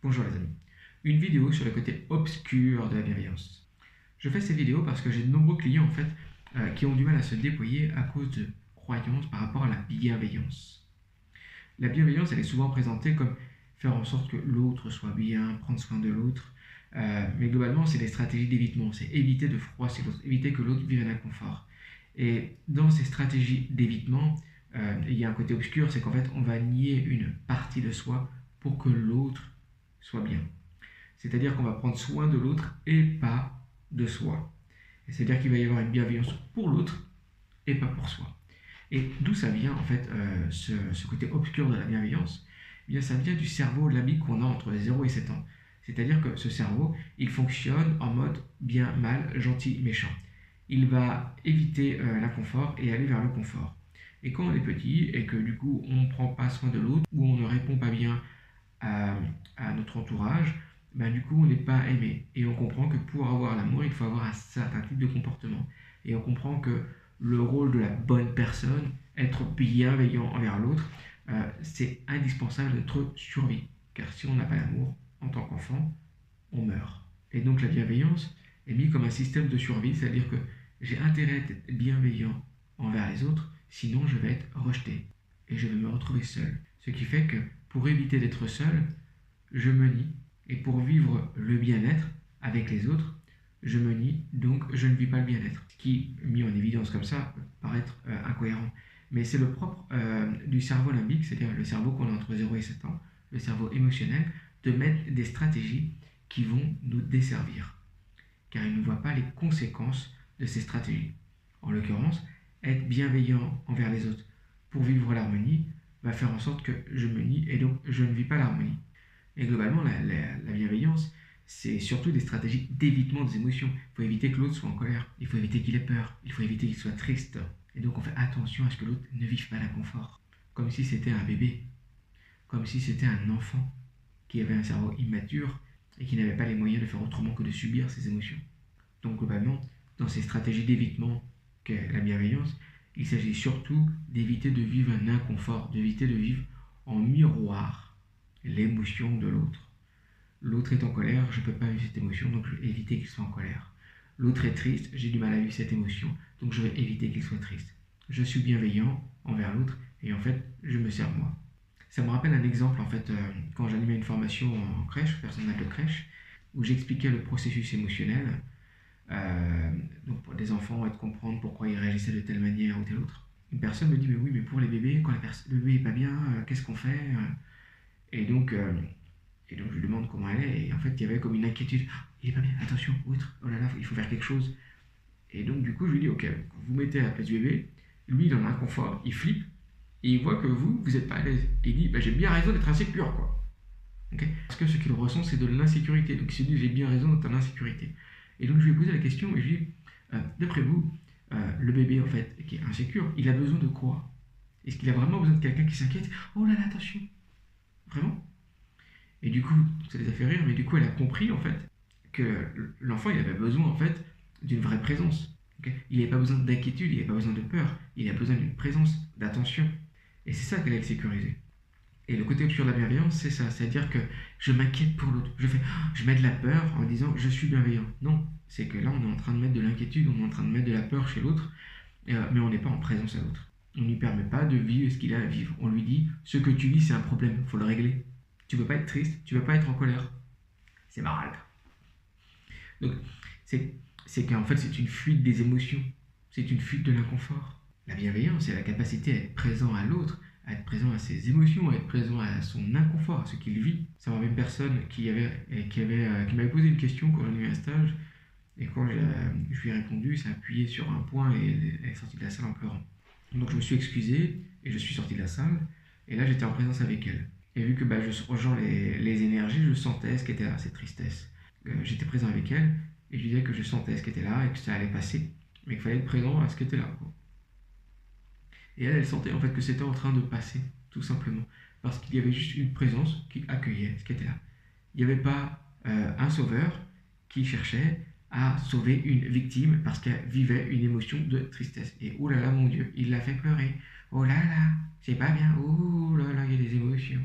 Bonjour les amis, une vidéo sur le côté obscur de la bienveillance. Je fais cette vidéo parce que j'ai de nombreux clients qui ont du mal à se déployer à cause de croyances par rapport à la bienveillance. La bienveillance, elle est souvent présentée comme faire en sorte que l'autre soit bien, prendre soin de l'autre, mais globalement c'est des stratégies d'évitement, c'est éviter de froisser l'autre, éviter que l'autre vive un inconfort. Et dans ces stratégies d'évitement, il y a un côté obscur, c'est qu'en fait on va nier une partie de soi pour que l'autre soit bien. C'est-à-dire qu'on va prendre soin de l'autre et pas de soi. C'est-à-dire qu'il va y avoir une bienveillance pour l'autre et pas pour soi. Et d'où ça vient en fait ce côté obscur de la bienveillance? Eh bien, ça vient du cerveau limbique qu'on a entre 0 et 7 ans. C'est-à-dire que ce cerveau, il fonctionne en mode bien, mal, gentil, méchant. Il va éviter l'inconfort et aller vers le confort. Et quand on est petit et que du coup on ne prend pas soin de l'autre ou on ne répond pas bien à, à notre entourage, ben, du coup on n'est pas aimé. Et on comprend que pour avoir l'amour, il faut avoir un certain type de comportement. Et on comprend que le rôle de la bonne personne, être bienveillant envers l'autre, c'est indispensable de notre survie. Car si on n'a pas l'amour, en tant qu'enfant, on meurt. Et donc la bienveillance est mise comme un système de survie, c'est-à-dire que j'ai intérêt à être bienveillant envers les autres, sinon je vais être rejeté et je vais me retrouver seul. Ce qui fait que pour éviter d'être seul, je me nie. Et pour vivre le bien-être avec les autres, je me nie, donc je ne vis pas le bien-être. Ce qui, mis en évidence comme ça, peut paraître incohérent. Mais c'est le propre du cerveau limbique, c'est-à-dire le cerveau qu'on a entre 0 et 7 ans, le cerveau émotionnel, de mettre des stratégies qui vont nous desservir. Car il ne voit pas les conséquences de ces stratégies. En l'occurrence, être bienveillant envers les autres pour vivre l'harmonie va faire en sorte que je me nie et donc je ne vis pas l'harmonie. Et globalement, la bienveillance, c'est surtout des stratégies d'évitement des émotions. Il faut éviter que l'autre soit en colère, il faut éviter qu'il ait peur, il faut éviter qu'il soit triste. Et donc on fait attention à ce que l'autre ne vive pas l'inconfort. Comme si c'était un bébé, comme si c'était un enfant qui avait un cerveau immature et qui n'avait pas les moyens de faire autrement que de subir ses émotions. Donc globalement, dans ces stratégies d'évitement qu'est la bienveillance, il s'agit surtout d'éviter de vivre un inconfort, d'éviter de vivre en miroir l'émotion de l'autre. L'autre est en colère, je ne peux pas vivre cette émotion, donc je vais éviter qu'il soit en colère. L'autre est triste, j'ai du mal à vivre cette émotion, donc je vais éviter qu'il soit triste. Je suis bienveillant envers l'autre et en fait, je me sers moi. Ça me rappelle un exemple quand j'animais une formation en crèche, personnel de crèche, où j'expliquais le processus émotionnel, donc pour des enfants et de comprendre pourquoi ils réagissaient de telle manière ou telle autre. Une personne me dit mais oui, mais pour les bébés, quand le bébé est pas bien, qu'est-ce qu'on fait? Et donc, je lui demande comment elle est, et en fait, il y avait comme une inquiétude. Il est pas bien, attention, autre, oh là là, il faut faire quelque chose. Et donc, du coup, je lui dis, ok, vous mettez à la place du bébé, lui, il en a un confort, il flippe, et il voit que vous n'êtes pas à l'aise. Et il dit, bah, j'ai bien raison d'être insécure, quoi. Okay, parce que ce qu'il ressent, c'est de l'insécurité. Donc, il se dit, j'ai bien raison d'être en insécurité. Et donc, je lui ai posé la question, et je lui ai dit, d'après vous, le bébé, en fait, qui est insécure, il a besoin de quoi? Est-ce qu'il a vraiment besoin de quelqu'un qui s'inquiète? Oh là là, attention. Vraiment? Et du coup, ça les a fait rire, mais du coup, elle a compris en fait que l'enfant, il avait besoin en fait d'une vraie présence. Okay, il n'avait pas besoin d'inquiétude, il n'avait pas besoin de peur, il a besoin d'une présence, d'attention. Et c'est ça qu'elle a sécurisé. Et le côté obscur de la bienveillance, c'est ça, c'est-à-dire que je m'inquiète pour l'autre. Je mets de la peur en disant je suis bienveillant. Non, c'est que là, on est en train de mettre de l'inquiétude, on est en train de mettre de la peur chez l'autre, mais on n'est pas en présence à l'autre. On ne lui permet pas de vivre ce qu'il a à vivre. On lui dit ce que tu vis, c'est un problème, il faut le régler. Tu ne veux pas être triste, tu ne veux pas être en colère. C'est mal. Donc, c'est qu'en fait, c'est une fuite des émotions. C'est une fuite de l'inconfort. La bienveillance, c'est la capacité à être présent à l'autre, à être présent à ses émotions, à être présent à son inconfort, à ce qu'il vit. Ça m'a une personne qui m'avait posé une question quand j'ai eu un stage, et quand je lui ai répondu, ça a appuyé sur un point et elle est sortie de la salle en pleurant. Donc je me suis excusé et je suis sorti de la salle, et là j'étais en présence avec elle. Et vu que je rejoins les énergies, je sentais ce qui était là, cette tristesse. J'étais présent avec elle et je lui disais que je sentais ce qui était là et que ça allait passer, mais qu'il fallait être présent à ce qui était là, quoi. Et elle sentait en fait que c'était en train de passer, tout simplement, parce qu'il y avait juste une présence qui accueillait ce qui était là. Il n'y avait pas un sauveur qui cherchait à sauver une victime parce qu'elle vivait une émotion de tristesse. Et oh là là, mon Dieu, il l'a fait pleurer. Oh là là, c'est pas bien. Oh là là, il y a des émotions.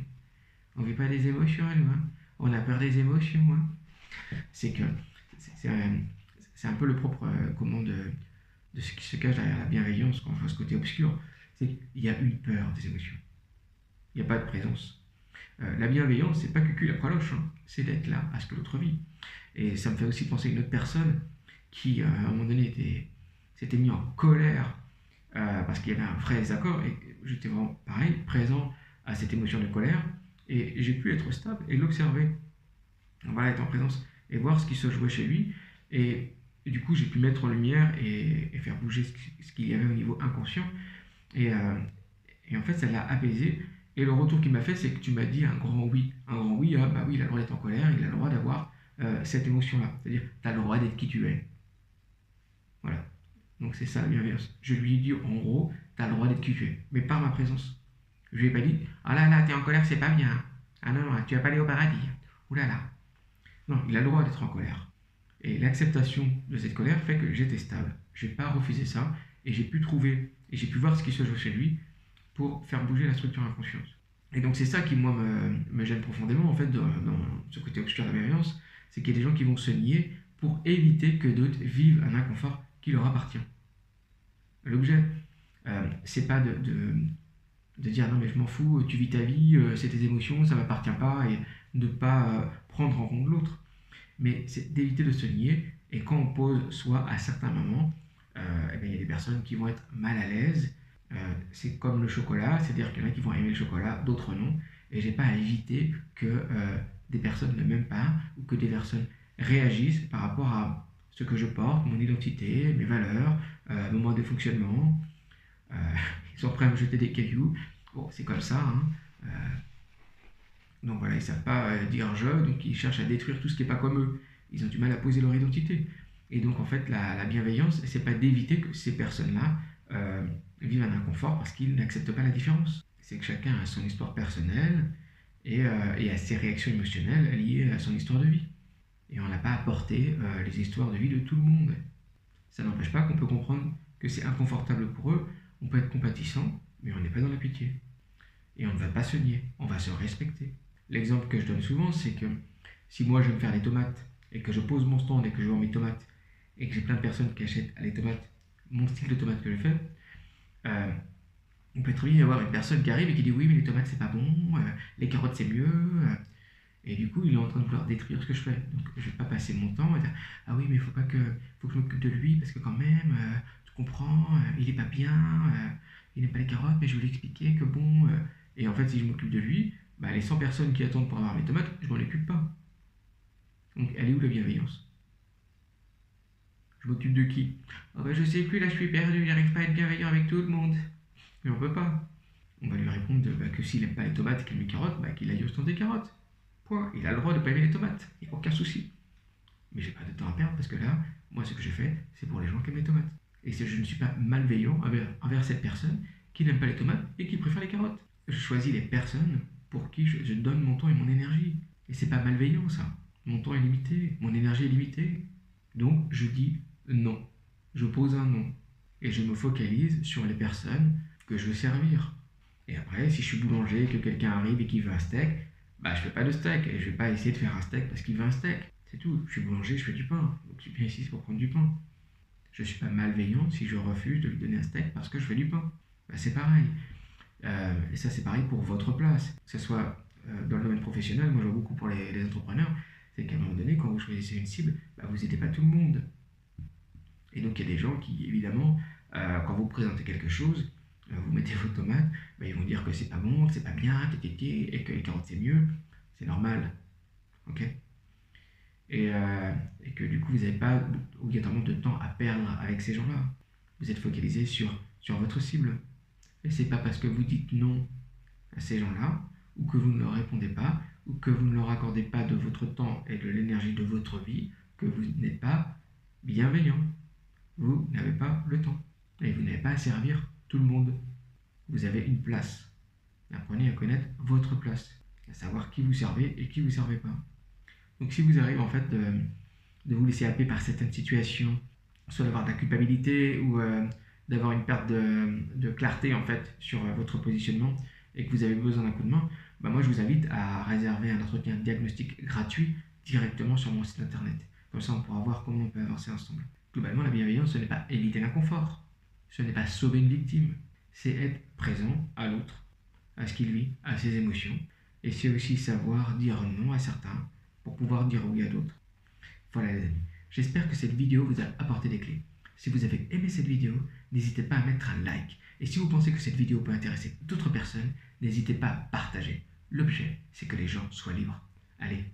On vit pas des émotions à nous, hein. on a peur des émotions. Hein. C'est que c'est un peu le propre de ce qui se cache derrière la bienveillance quand on voit ce côté obscur. C'est qu'il y a une peur des émotions. Il n'y a pas de présence. La bienveillance, c'est pas que la proloche, hein. C'est d'être là à ce que l'autre vit. Et ça me fait aussi penser à une autre personne qui, à un moment donné, s'était mis en colère parce qu'il y avait un vrai désaccord et j'étais vraiment pareil, présent à cette émotion de colère et j'ai pu être stable et l'observer. Voilà, être en présence et voir ce qui se jouait chez lui et du coup j'ai pu mettre en lumière et faire bouger ce qu'il y avait au niveau inconscient et en fait ça l'a apaisé et le retour qu'il m'a fait c'est que tu m'as dit un grand oui, ah, bah oui il a le droit d'être en colère, il a le droit d'avoir cette émotion là, c'est-à-dire tu as le droit d'être qui tu es. Voilà. Donc c'est ça la bienveillance. Je lui ai dit en gros, t'as le droit d'être qui tu es, mais par ma présence. Je lui ai pas dit, ah là là, t'es en colère, c'est pas bien. Ah non, non, tu vas pas aller au paradis. Ouh là là. Non, il a le droit d'être en colère. Et l'acceptation de cette colère fait que j'étais stable. Je n'ai pas refusé ça et j'ai pu trouver et j'ai pu voir ce qui se joue chez lui pour faire bouger la structure inconsciente. Et donc c'est ça qui moi me gêne profondément en fait dans ce côté obscur de la bienveillance, c'est qu'il y a des gens qui vont se nier pour éviter que d'autres vivent un inconfort qui leur appartient. L'objet, c'est pas de dire non mais je m'en fous, tu vis ta vie, c'est tes émotions, ça m'appartient pas, et de pas prendre en compte l'autre. Mais c'est d'éviter de se nier, et quand on pose soi à certains moments, il y a des personnes qui vont être mal à l'aise, c'est comme le chocolat, c'est-à-dire qu'il y en a qui vont aimer le chocolat, d'autres non, et j'ai pas à éviter que des personnes ne m'aiment pas, ou que des personnes réagissent par rapport à ce que je porte, mon identité, mes valeurs, mon mode de fonctionnement. Ils sont prêts à me jeter des cailloux. Bon, c'est comme ça. Hein. Donc voilà, ils ne savent pas dire je, donc ils cherchent à détruire tout ce qui n'est pas comme eux. Ils ont du mal à poser leur identité. Et donc en fait, la bienveillance, c'est pas d'éviter que ces personnes-là vivent un inconfort parce qu'ils n'acceptent pas la différence. C'est que chacun a son histoire personnelle et a ses réactions émotionnelles liées à son histoire de vie. Et on n'a pas apporté les histoires de vie de tout le monde. Ça n'empêche pas qu'on peut comprendre que c'est inconfortable pour eux, on peut être compatissant, mais on n'est pas dans la pitié. Et on ne va pas se nier, on va se respecter. L'exemple que je donne souvent, c'est que si moi je veux me faire des tomates, et que je pose mon stand et que je vends mes tomates, et que j'ai plein de personnes qui achètent les tomates, mon style de tomate que je fais, on peut très bien y avoir une personne qui arrive et qui dit oui mais les tomates c'est pas bon, les carottes c'est mieux, et du coup il est en train de vouloir détruire ce que je fais. Donc je vais pas passer mon temps à dire ah oui mais faut que je m'occupe de lui parce que quand même, tu comprends, il est pas bien, il n'aime pas les carottes mais je vais lui expliquer que bon, et en fait si je m'occupe de lui, bah, les 100 personnes qui attendent pour avoir mes tomates, je m'en occupe pas. Donc elle est où la bienveillance? Je m'occupe de qui? Oh bah, je sais plus, là je suis perdu, j'arrive pas à être bienveillant avec tout le monde. Mais on peut pas. On va lui répondre que s'il n'aime pas les tomates et qu'il aime les carottes, bah, qu'il aille au stand des carottes. Point. Il a le droit de ne pas aimer les tomates. Il n'y a aucun souci. Mais j'ai pas de temps à perdre parce que là, moi ce que je fais, c'est pour les gens qui aiment les tomates. Et je ne suis pas malveillant envers cette personne qui n'aime pas les tomates et qui préfère les carottes. Je choisis les personnes pour qui je donne mon temps et mon énergie. Et c'est pas malveillant ça. Mon temps est limité, mon énergie est limitée. Donc je dis non. Je pose un non. Et je me focalise sur les personnes que je veux servir. Et après, si je suis boulanger, que quelqu'un arrive et qu'il veut un steak, bah je fais pas de steak. Et je vais pas essayer de faire un steak parce qu'il veut un steak. C'est tout. Je suis boulanger, je fais du pain. Donc je suis bien ici pour prendre du pain. Je suis pas malveillant si je refuse de lui donner un steak parce que je fais du pain. Bah, c'est pareil. Et ça, c'est pareil pour votre place. Que ce soit dans le domaine professionnel, moi je vois beaucoup pour les entrepreneurs, c'est qu'à un moment donné, quand vous choisissez une cible, bah, vous n'aidez pas tout le monde. Et donc il y a des gens qui, évidemment, quand vous présentez quelque chose, vous mettez vos tomates, bah, ils vont dire que c'est pas bon, que c'est pas bien, et que les carottes c'est mieux. C'est normal. Ok? Et que du coup, vous n'avez pas obligatoirement de temps à perdre avec ces gens-là. Vous êtes focalisé sur votre cible. Et c'est pas parce que vous dites non à ces gens-là, ou que vous ne leur répondez pas, ou que vous ne leur accordez pas de votre temps et de l'énergie de votre vie, que vous n'êtes pas bienveillant. Vous n'avez pas le temps. Et vous n'avez pas à servir tout le monde. Vous avez une place. Apprenez à connaître votre place. À savoir qui vous servez et qui vous servez pas. Donc si vous arrivez en fait de vous laisser happer par certaines situations, soit d'avoir de la culpabilité ou d'avoir une perte de clarté en fait sur votre positionnement et que vous avez besoin d'un coup de main, Moi je vous invite à réserver un entretien diagnostic gratuit directement sur mon site internet. Comme ça on pourra voir comment on peut avancer ensemble. Globalement, la bienveillance, ce n'est pas éviter l'inconfort, ce n'est pas sauver une victime, c'est être présent à l'autre, à ce qu'il vit, à ses émotions, et c'est aussi savoir dire non à certains pour pouvoir dire oui à d'autres. Voilà les amis, j'espère que cette vidéo vous a apporté des clés. Si vous avez aimé cette vidéo, n'hésitez pas à mettre un like. Et si vous pensez que cette vidéo peut intéresser d'autres personnes, n'hésitez pas à partager. L'objet, c'est que les gens soient libres. Allez,